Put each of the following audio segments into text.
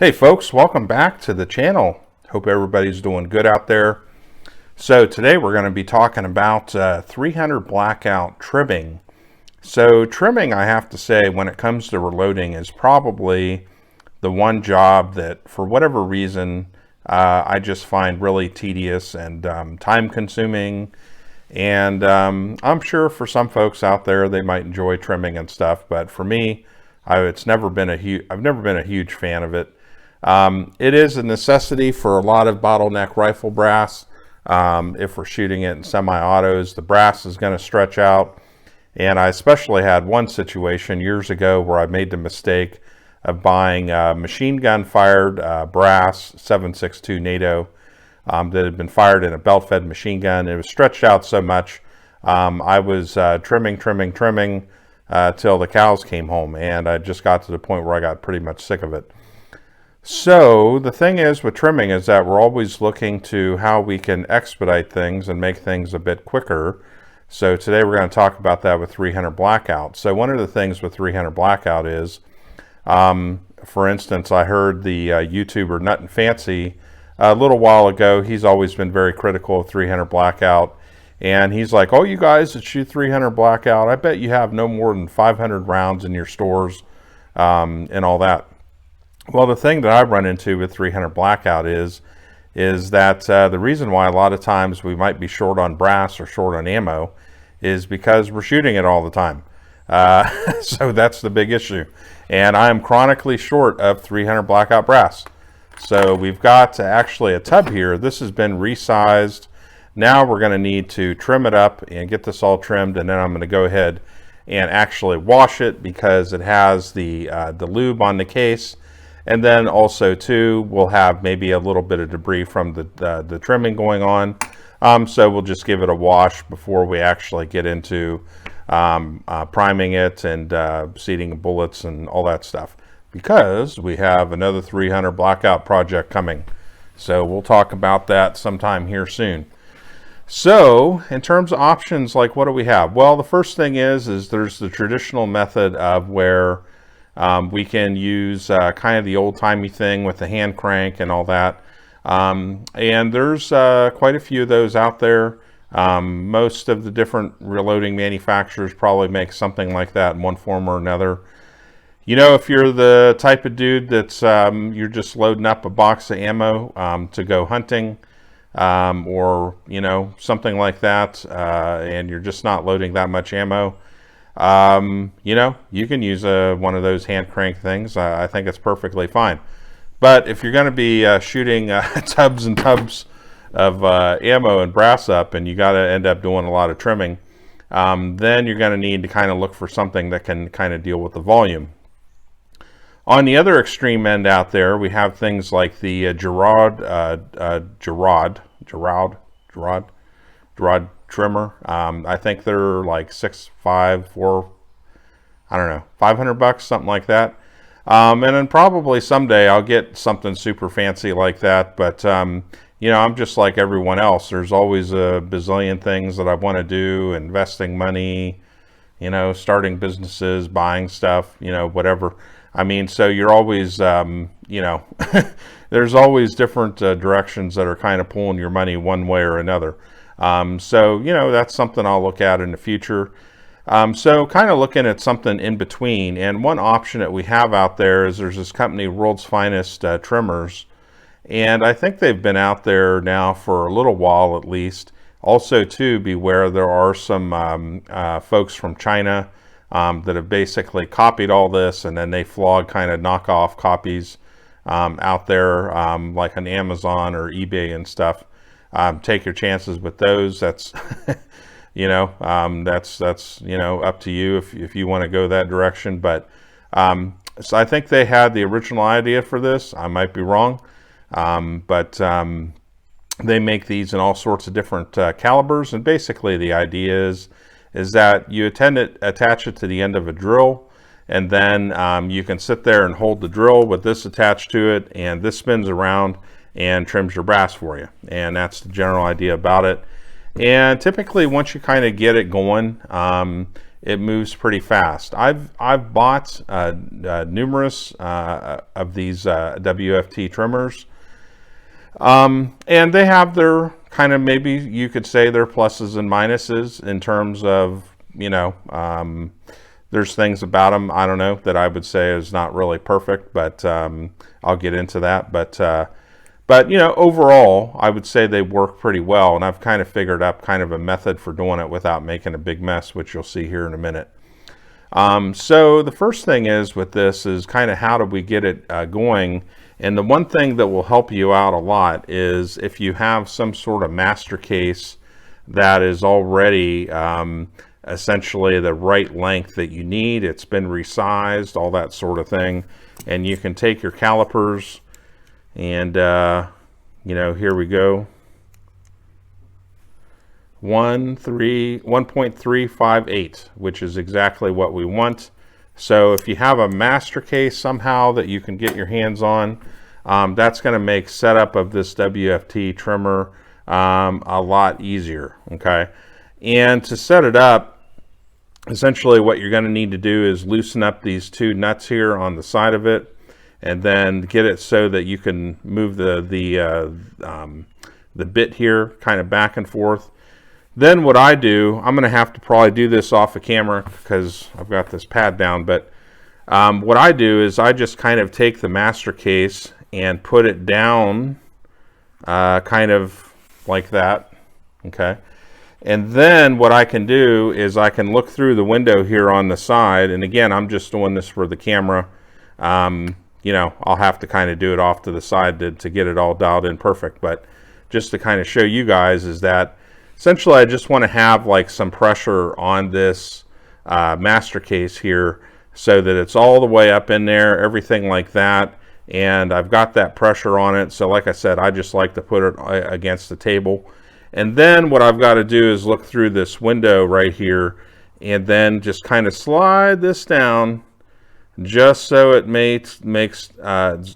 Hey folks, welcome back to the channel. Hope everybody's doing good out there. So today we're going to be talking about 300 Blackout trimming. So trimming, I have to say, when it comes to reloading, is probably the one job that, for whatever reason, I just find really tedious and time consuming. And I'm sure for some folks out there, they might enjoy trimming and stuff, but for me, I've never been a huge fan of it. It is a necessity for a lot of bottleneck rifle brass. If we're shooting it in semi-autos, the brass is going to stretch out. And I especially had one situation years ago where I made the mistake of buying machine gun fired brass 7.62 NATO that had been fired in a belt-fed machine gun. It was stretched out so much. I was trimming till the cows came home, and I just got to the point where I got pretty much sick of it. So the thing is with trimming is that we're always looking to how we can expedite things and make things a bit quicker. So today we're going to talk about that with 300 Blackout. So one of the things with 300 Blackout is, for instance, I heard the YouTuber Nut and Fancy a little while ago. He's always been very critical of 300 Blackout. And he's like, oh, you guys that shoot 300 Blackout, I bet you have no more than 500 rounds in your stores and all that. Well, the thing that I run into with 300 Blackout is that the reason why a lot of times we might be short on brass or short on ammo is because we're shooting it all the time. So that's the big issue. And I am chronically short of 300 Blackout brass. So we've got actually a tub here. This has been resized. Now we're going to need to trim it up and get this all trimmed, and then I'm going to go ahead and actually wash it because it has the lube on the case. And then also too, we'll have maybe a little bit of debris from the trimming going on. So we'll just give it a wash before we actually get into priming it and seating bullets and all that stuff, because we have another 300 Blackout project coming. So we'll talk about that sometime here soon. So in terms of options, like what do we have? Well, the first thing is there's the traditional method of where we can use kind of the old-timey thing with the hand crank and all that. And there's quite a few of those out there. Most of the different reloading manufacturers probably make something like that in one form or another. You know, if you're the type of dude that's you're just loading up a box of ammo to go hunting, or, you know, something like that, and you're just not loading that much ammo, you know, you can use one of those hand crank things. I think it's perfectly fine. But if you're going to be shooting tubs and tubs of ammo and brass up, and you got to end up doing a lot of trimming, then you're going to need to kind of look for something that can kind of deal with the volume. On the other extreme end out there, we have things like the Gerard trimmer. I think they're like $500, something like that. And then probably someday I'll get something super fancy like that. But you know, I'm just like everyone else. There's always a bazillion things that I want to do: investing money, you know, starting businesses, buying stuff, you know, whatever. I mean, so you're always, you know, there's always different directions that are kind of pulling your money one way or another. So, you know, that's something I'll look at in the future. So kind of looking at something in between. And one option that we have out there is there's this company, World's Finest Trimmers. And I think they've been out there now for a little while at least. Also, too, beware, there are some folks from China that have basically copied all this, and then they flog kind of knockoff copies out there, like on Amazon or eBay and stuff. Take your chances with those. That's you know, that's you know, up to you if you want to go that direction. But so I think they had the original idea for this. I might be wrong, but they make these in all sorts of different calibers, and basically the idea is that you attach it to the end of a drill, and then you can sit there and hold the drill with this attached to it, and this spins around and trims your brass for you. And that's the general idea about it. And typically once you kind of get it going, it moves pretty fast. I've bought numerous of these WFT trimmers, and they have their kind of, maybe you could say, their pluses and minuses in terms of, you know, there's things about them, I don't know, that I would say is not really perfect, but I'll get into that. But you know, overall, I would say they work pretty well, and I've kind of figured out kind of a method for doing it without making a big mess, which you'll see here in a minute. So the first thing is with this is kind of how do we get it going. And the one thing that will help you out a lot is if you have some sort of master case that is already essentially the right length that you need, it's been resized, all that sort of thing, and you can take your calipers and you know, here we go, 1.358, which is exactly what we want. So if you have a master case somehow that you can get your hands on, that's going to make setup of this WFT trimmer a lot easier. Okay, and to set it up, essentially what you're going to need to do is loosen up these two nuts here on the side of it, and then get it so that you can move the bit here kind of back and forth. Then what I do, I'm going to have to probably do this off of camera because I've got this pad down, but what I do is I just kind of take the master case and put it down kind of like that, okay? And then what I can do is I can look through the window here on the side, and again, I'm just doing this for the camera. You know, I'll have to kind of do it off to the side to get it all dialed in perfect, but just to kind of show you guys is that essentially I just want to have like some pressure on this master case here so that it's all the way up in there, everything like that, and I've got that pressure on it. So like I said, I just like to put it against the table, and then what I've got to do is look through this window right here and then just kind of slide this down just so it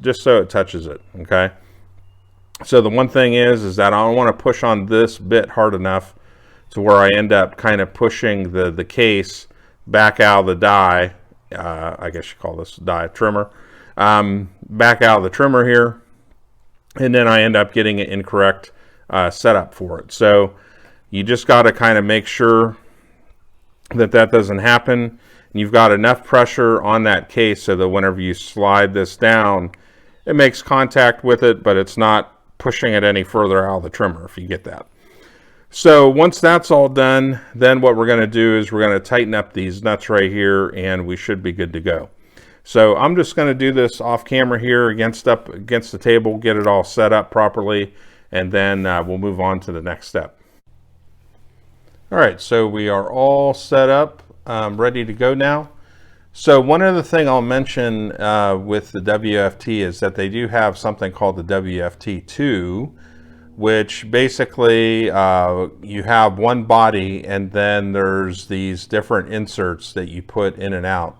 just so it touches it. Okay, so the one thing is that I don't want to push on this bit hard enough to where I end up kind of pushing the case back out of the die. I guess you call this die trimmer, back out of the trimmer here, and then I end up getting an incorrect setup for it. So you just got to kind of make sure that that doesn't happen. You've got enough pressure on that case so that whenever you slide this down, it makes contact with it, but it's not pushing it any further out of the trimmer, if you get that. So once that's all done, then what we're going to do is we're going to tighten up these nuts right here, and we should be good to go. So I'm just going to do this off camera here up against the table, get it all set up properly, and then we'll move on to the next step. All right, so we are all set up, ready to go now. So one other thing I'll mention with the WFT is that they do have something called the WFT2, which basically you have one body and then there's these different inserts that you put in and out.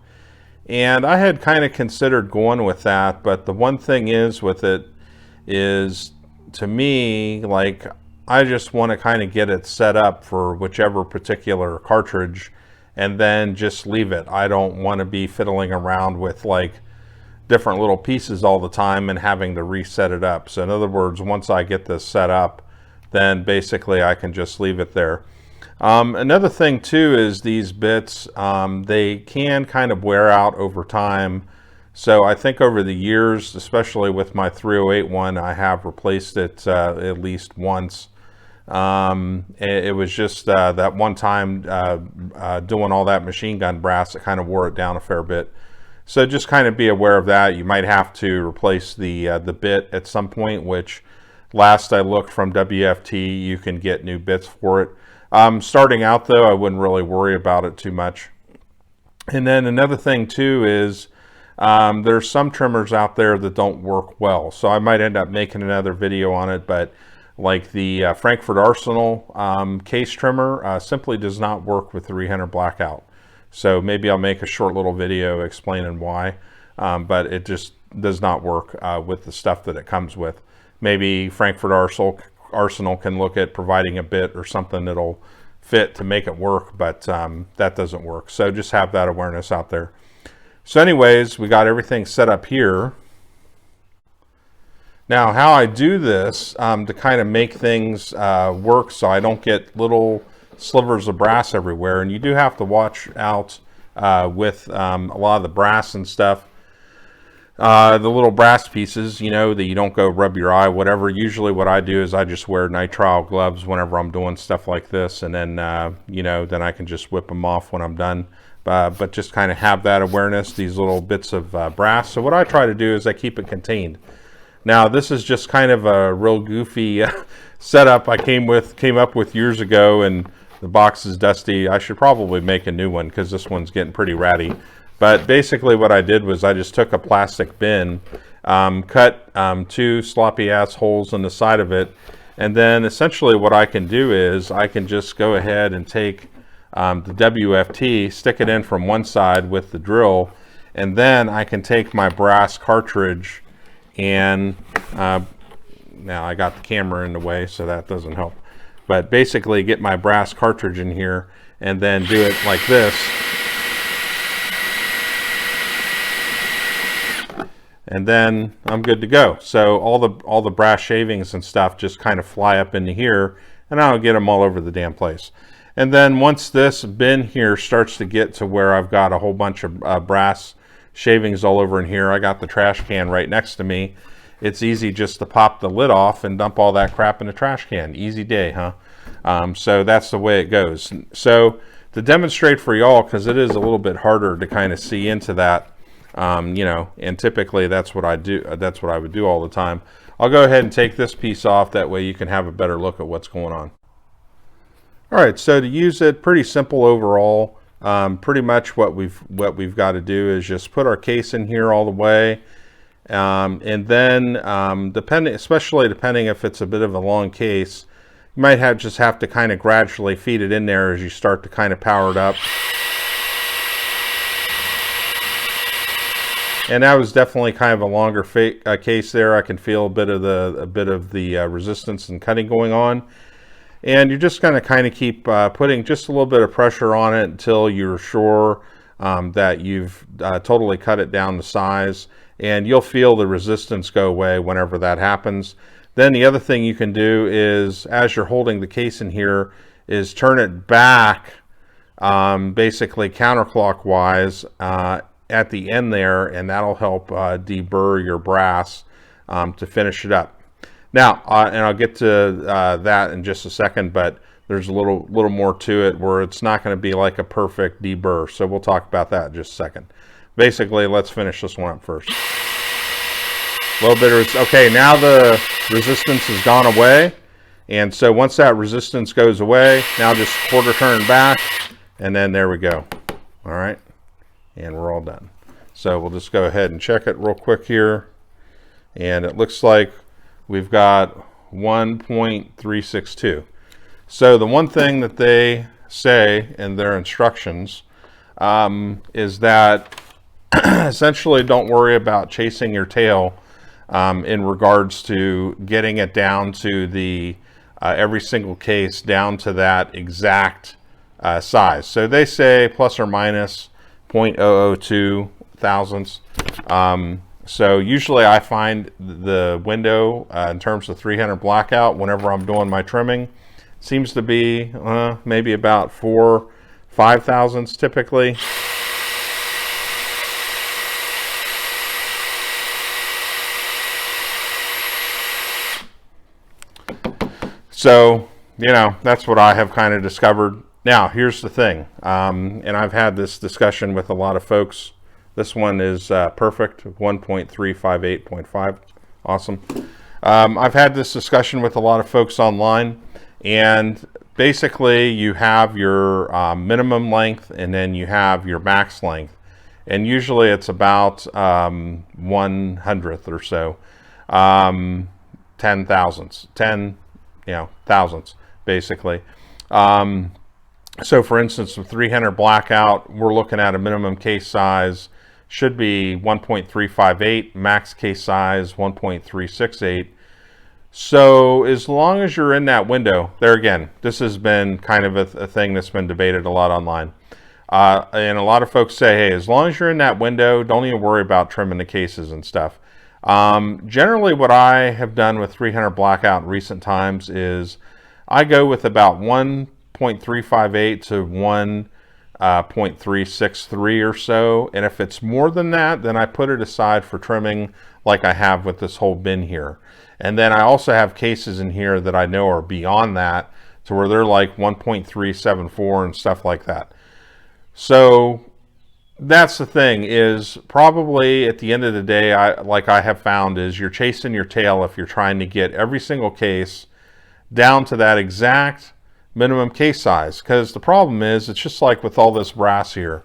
And I had kind of considered going with that, but the one thing is with it is, to me, like, I just want to kind of get it set up for whichever particular cartridge and then just leave it. I don't want to be fiddling around with like different little pieces all the time and having to reset it up. So in other words, once I get this set up, then basically I can just leave it there. Another thing too is these bits, they can kind of wear out over time. So I think over the years, especially with my 308 one, I have replaced it at least once. It was just that one time doing all that machine gun brass, it kind of wore it down a fair bit. So just kind of be aware of that. You might have to replace the bit at some point, which last I looked from WFT, you can get new bits for it. Starting out though, I wouldn't really worry about it too much. And then another thing too is there's some trimmers out there that don't work well. So I might end up making another video on it, but like the Frankfurt Arsenal case trimmer simply does not work with 300 Blackout. So maybe I'll make a short little video explaining why, but it just does not work with the stuff that it comes with. Maybe Frankfurt Arsenal can look at providing a bit or something that'll fit to make it work, but that doesn't work. So just have that awareness out there. So anyways, we got everything set up here. Now, how I do this to kind of make things work so I don't get little slivers of brass everywhere, and you do have to watch out with a lot of the brass and stuff. The little brass pieces, you know, that you don't go rub your eye, whatever. Usually what I do is I just wear nitrile gloves whenever I'm doing stuff like this, and then, you know, then I can just whip them off when I'm done. But just kind of have that awareness, these little bits of brass. So what I try to do is I keep it contained. Now, this is just kind of a real goofy setup I came up with years ago, and the box is dusty. I should probably make a new one because this one's getting pretty ratty. But basically what I did was I just took a plastic bin, cut 2 sloppy ass holes in the side of it, and then essentially what I can do is I can just go ahead and take the WFT, stick it in from one side with the drill, and then I can take my brass cartridge and now I got the camera in the way, so that doesn't help, but basically get my brass cartridge in here and then do it like this. And then I'm good to go. So all the brass shavings and stuff just kind of fly up into here, and I'll get them all over the damn place. And then once this bin here starts to get to where I've got a whole bunch of brass shavings all over in here, I got the trash can right next to me. It's easy just to pop the lid off and dump all that crap in the trash can. Easy day, huh? So that's the way it goes. So to demonstrate for y'all, because it is a little bit harder to kind of see into that, you know, and typically that's what I do. That's what I would do all the time. I'll go ahead and take this piece off. That way you can have a better look at what's going on. All right, so to use it, pretty simple overall. Pretty much what we've got to do is just put our case in here all the way, and then especially depending if it's a bit of a long case, you might just have to kind of gradually feed it in there as you start to kind of power it up. And that was definitely kind of a longer case there. I can feel a bit of the resistance and cutting going on. And you're just going to kind of keep putting just a little bit of pressure on it until you're sure that you've totally cut it down to size. And you'll feel the resistance go away whenever that happens. Then the other thing you can do is, as you're holding the case in here, is turn it back basically counterclockwise at the end there, and that'll help deburr your brass to finish it up. Now, and I'll get to that in just a second, but there's a little more to it where it's not going to be like a perfect deburr. So we'll talk about that in just a second. Basically, let's finish this one up first. A little bit of, okay, now the resistance has gone away. And so once that resistance goes away, now just quarter turn back, and then there we go. All right. And we're all done. So we'll just go ahead and check it real quick here. And it looks like we've got 1.362. So the one thing that they say in their instructions is that essentially don't worry about chasing your tail in regards to getting it down to the every single case down to that exact size. So they say plus or minus 0.002 thousandths. So usually I find the window in terms of 300 blackout whenever I'm doing my trimming seems to be maybe about 4-5 thousandths typically. So, you know, that's what I have kind of discovered. Now, here's the thing, and I've had this discussion with a lot of folks. This one is perfect, 1.358.5, awesome. I've had this discussion with a lot of folks online, and basically you have your minimum length and then you have your max length. And usually it's about 1/100th or so, 10 thousandths, 10, thousandths, basically. So for instance, with 300 blackout, we're looking at a minimum case size should be 1.358, max case size 1.368. So as long as you're in that window, there again, this has been kind of a thing that's been debated a lot online. And a lot of folks say, hey, as long as you're in that window, don't even worry about trimming the cases and stuff. Generally what I have done with 300 Blackout in recent times is I go with about 1.358 to 1.363 or so. And if it's more than that, then I put it aside for trimming like I have with this whole bin here. And then I also have cases in here that I know are beyond that to where they're like 1.374 and stuff like that. So that's the thing, is probably at the end of the day, like I have found, is you're chasing your tail if you're trying to get every single case down to that exact minimum case size. Because the problem is, it's just like with all this brass here,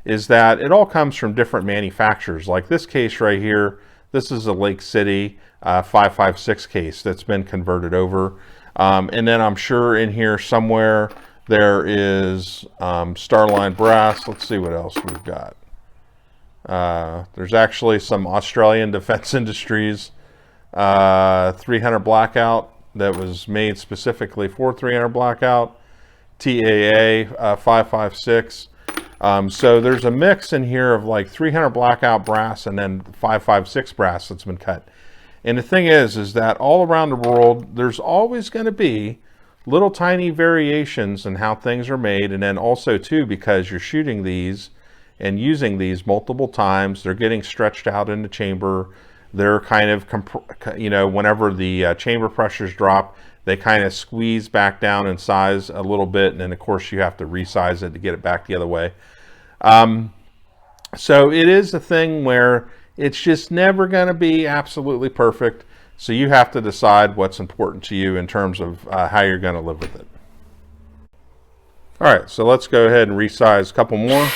is that it all comes from different manufacturers. Like this case right here, this is a Lake City 556 case that's been converted over. And then I'm sure in here somewhere there is Starline brass. Let's see what else we've got. There's actually some Australian Defense Industries 300 Blackout that was made specifically for 300 Blackout. TAA 556. So there's a mix in here of like 300 Blackout brass and then 556 brass that's been cut. And the thing is that all around the world, there's always going to be little tiny variations in how things are made. And then also too, because you're shooting these and using these multiple times, they're getting stretched out in the chamber. They're kind of, you know, whenever the chamber pressures drop, they kind of squeeze back down in size a little bit. And then of course you have to resize it to get it back the other way. So it is a thing where it's just never going to be absolutely perfect. So you have to decide what's important to you in terms of how you're going to live with it. All right, so let's go ahead and resize a couple more.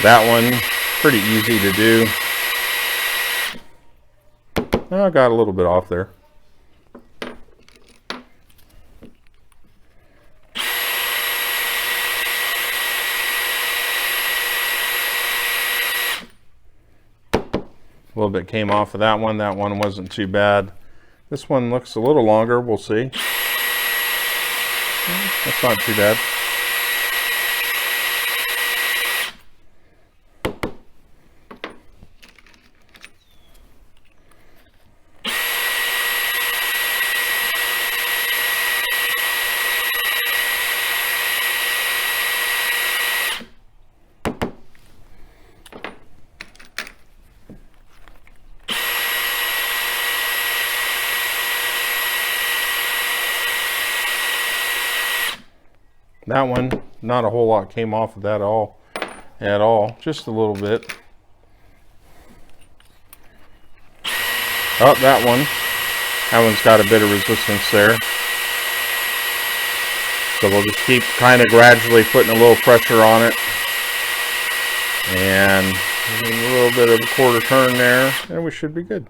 That one, pretty easy to do. I got a little bit off there. A little bit came off of that one. That one wasn't too bad. This one looks a little longer. We'll see. That's not too bad. That one, not a whole lot came off of that at all, just a little bit. Oh, that one's got a bit of resistance there. So we'll just keep kind of gradually putting a little pressure on it. And a little bit of a quarter turn there, and we should be good.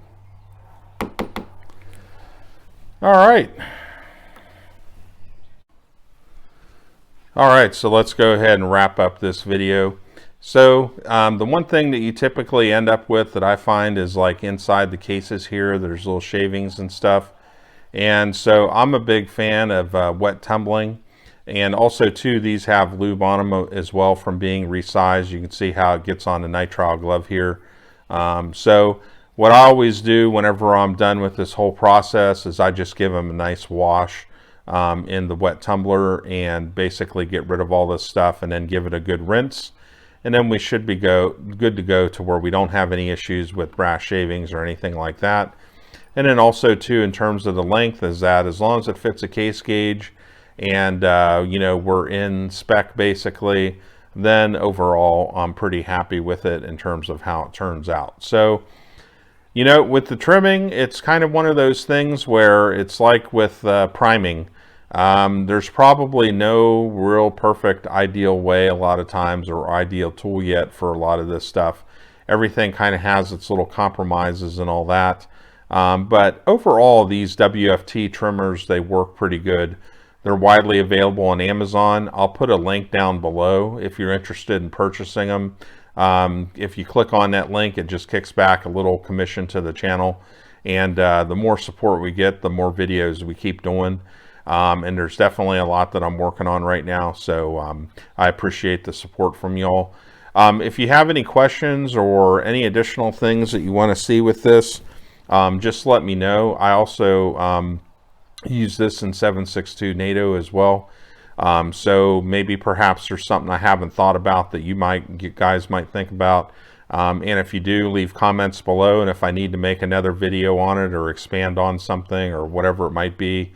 All right. All right, so let's go ahead and wrap up this video. So the one thing that you typically end up with that I find is like inside the cases here, there's little shavings and stuff. And so I'm a big fan of wet tumbling. And also too, these have lube on them as well from being resized. You can see how it gets on the nitrile glove here. So what I always do whenever I'm done with this whole process is I just give them a nice wash in the wet tumbler and basically get rid of all this stuff and then give it a good rinse. And then we should be good to go to where we don't have any issues with brass shavings or anything like that. And then also too, in terms of the length, is that as long as it fits a case gauge and you know, we're in spec basically, then overall I'm pretty happy with it in terms of how it turns out. So you know, with the trimming, it's kind of one of those things where it's like with priming. There's probably no real perfect ideal way a lot of times or ideal tool yet for a lot of this stuff. Everything kind of has its little compromises and all that. But overall, these WFT trimmers, they work pretty good. They're widely available on Amazon. I'll put a link down below if you're interested in purchasing them. If you click on that link, it just kicks back a little commission to the channel. And the more support we get, the more videos we keep doing. And there's definitely a lot that I'm working on right now. So I appreciate the support from y'all. If you have any questions or any additional things that you want to see with this, just let me know. I also use this in 7.6.2 NATO as well. So maybe perhaps there's something I haven't thought about that you guys might think about. And if you do, leave comments below. And if I need to make another video on it or expand on something or whatever it might be,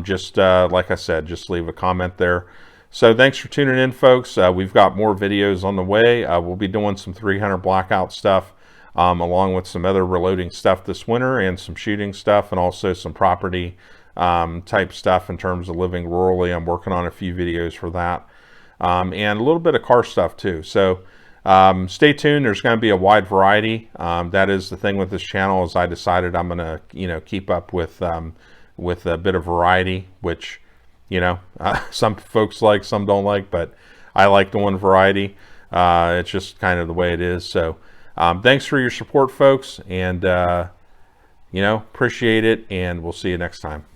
just like I said, just leave a comment there. So thanks for tuning in, folks. We've got more videos on the way. We'll be doing some 300 Blackout stuff, along with some other reloading stuff this winter and some shooting stuff, and also some property type stuff in terms of living rurally. I'm working on a few videos for that, and a little bit of car stuff too. So stay tuned. There's going to be a wide variety. That is the thing with this channel, is I decided I'm going to keep up with a bit of variety, which some folks like, some don't like, but I like doing variety. It's just kind of the way it is. So thanks for your support, folks, and appreciate it, and we'll see you next time.